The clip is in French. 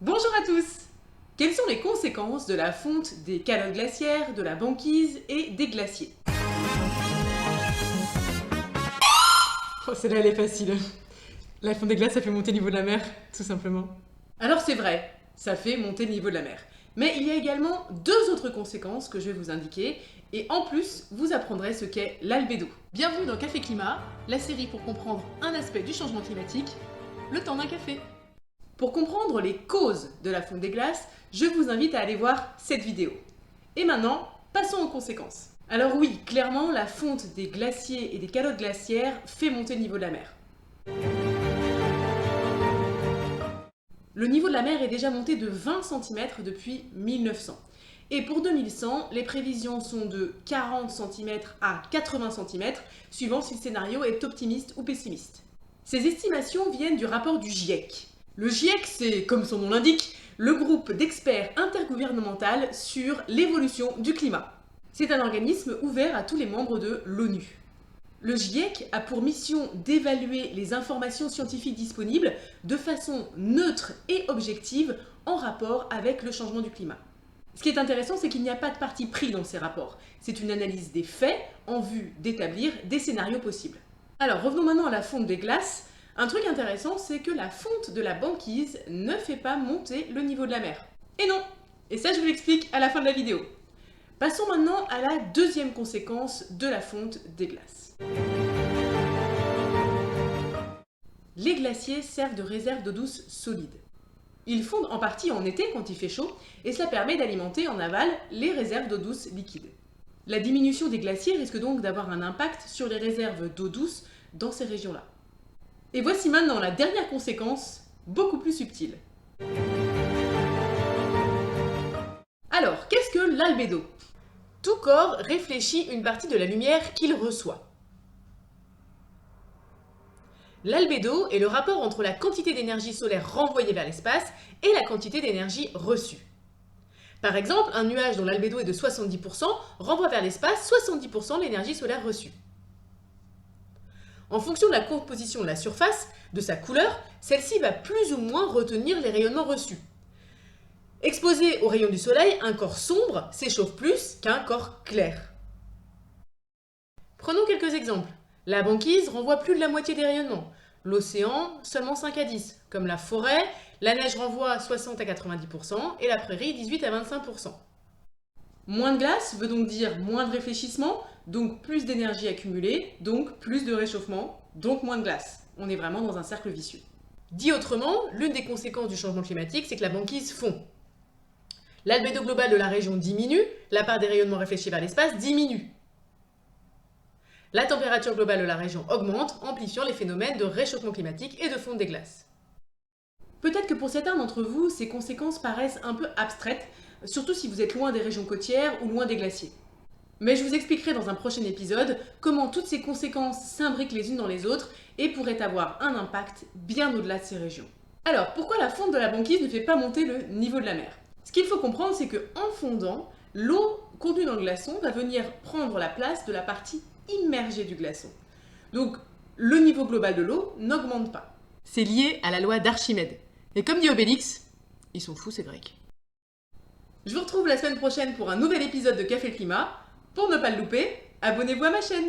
Bonjour à tous! Quelles sont les conséquences de la fonte des calottes glaciaires, de la banquise et des glaciers? Oh, celle-là, elle est facile. La fonte des glaces, ça fait monter le niveau de la mer, tout simplement. Alors c'est vrai, ça fait monter le niveau de la mer. Mais il y a également deux autres conséquences que je vais vous indiquer, et en plus, vous apprendrez ce qu'est l'albédo. Bienvenue dans Café Climat, la série pour comprendre un aspect du changement climatique, le temps d'un café. Pour comprendre les causes de la fonte des glaces, je vous invite à aller voir cette vidéo. Et maintenant, passons aux conséquences. Alors oui, clairement, la fonte des glaciers et des calottes glaciaires fait monter le niveau de la mer. Le niveau de la mer est déjà monté de 20 cm depuis 1900. Et pour 2100, les prévisions sont de 40 cm à 80 cm, suivant si le scénario est optimiste ou pessimiste. Ces estimations viennent du rapport du GIEC. Le GIEC, c'est, comme son nom l'indique, le groupe d'experts intergouvernemental sur l'évolution du climat. C'est un organisme ouvert à tous les membres de l'ONU. Le GIEC a pour mission d'évaluer les informations scientifiques disponibles de façon neutre et objective en rapport avec le changement du climat. Ce qui est intéressant, c'est qu'il n'y a pas de parti pris dans ces rapports. C'est une analyse des faits en vue d'établir des scénarios possibles. Alors revenons maintenant à la fonte des glaces. Un truc intéressant, c'est que la fonte de la banquise ne fait pas monter le niveau de la mer. Et non! Et ça, je vous l'explique à la fin de la vidéo. Passons maintenant à la deuxième conséquence de la fonte des glaces. Les glaciers servent de réserve d'eau douce solide. Ils fondent en partie en été quand il fait chaud, et cela permet d'alimenter en aval les réserves d'eau douce liquide. La diminution des glaciers risque donc d'avoir un impact sur les réserves d'eau douce dans ces régions-là. Et voici maintenant la dernière conséquence, beaucoup plus subtile. Alors, qu'est-ce que l'albédo? Tout corps réfléchit une partie de la lumière qu'il reçoit. L'albédo est le rapport entre la quantité d'énergie solaire renvoyée vers l'espace et la quantité d'énergie reçue. Par exemple, un nuage dont l'albédo est de 70% renvoie vers l'espace 70% de l'énergie solaire reçue. En fonction de la composition de la surface, de sa couleur, celle-ci va plus ou moins retenir les rayonnements reçus. Exposé aux rayons du soleil, un corps sombre s'échauffe plus qu'un corps clair. Prenons quelques exemples. La banquise renvoie plus de la moitié des rayonnements. L'océan, seulement 5 à 10. Comme la forêt, la neige renvoie 60 à 90% et la prairie 18 à 25%. Moins de glace veut donc dire moins de réfléchissement, donc plus d'énergie accumulée, donc plus de réchauffement, donc moins de glace. On est vraiment dans un cercle vicieux. Dit autrement, l'une des conséquences du changement climatique, c'est que la banquise fond. L'albédo global de la région diminue, la part des rayonnements réfléchis vers l'espace diminue. La température globale de la région augmente, amplifiant les phénomènes de réchauffement climatique et de fonte des glaces. Peut-être que pour certains d'entre vous, ces conséquences paraissent un peu abstraites, surtout si vous êtes loin des régions côtières ou loin des glaciers. Mais je vous expliquerai dans un prochain épisode comment toutes ces conséquences s'imbriquent les unes dans les autres et pourraient avoir un impact bien au-delà de ces régions. Alors, pourquoi la fonte de la banquise ne fait pas monter le niveau de la mer? Ce qu'il faut comprendre, c'est qu'en fondant, l'eau contenue dans le glaçon va venir prendre la place de la partie immergée du glaçon. Donc, le niveau global de l'eau n'augmente pas. C'est lié à la loi d'Archimède. Et comme dit Obélix, ils sont fous ces Grecs. Je vous retrouve la semaine prochaine pour un nouvel épisode de Café Climat. Pour ne pas le louper, abonnez-vous à ma chaîne.